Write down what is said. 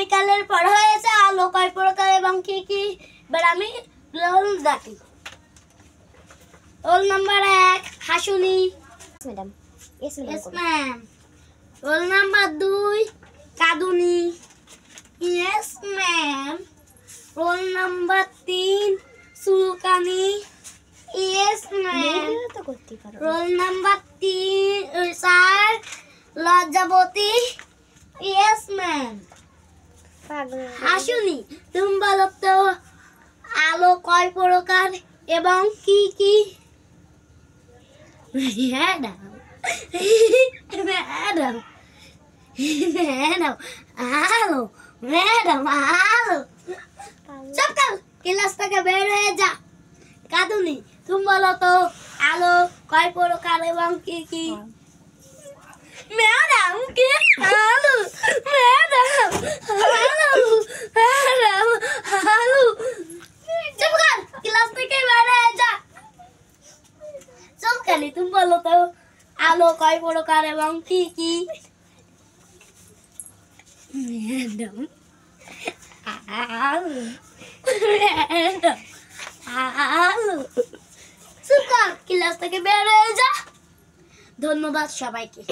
বিকালের পর হয়েছে আলো কয় প্রকার এবং কি কি। এবার আমি রোল ডাকি। Roll number 1 Hasuni. Madam yes ma'am. Roll number 2 Kaduni. Yes ma'am. Roll number 3 Sulkani. Yes ma'am. তো করতে পারো। Roll number 4 Lajjabati. Yes ma'am. Hasuni তুমি বলো তো আলো কয় প্রকার এবং কি কি। ম্যাডাম ম্যাডাম ম্যাডাম আলো ম্যাডাম আলো সব কাল ক্লাস থেকে বের হয়ে যা। কাদুনি তুমি বলো তো আলো কয় প্রকার এবং কি কি। ম্যাডাম কি আলো ম্যাডাম আলো ম্যাডাম আলো চুপ কর ক্লাস থেকে বের হয়ে যা। চল খালি তুমি বলো তো আলো কয় প্রকার এবং কি কি। ম্যাডাম আলো ম্যাডাম আলো চুপ কর ক্লাস থেকে বের হয়ে যা। ধন্যবাদ সবাইকে।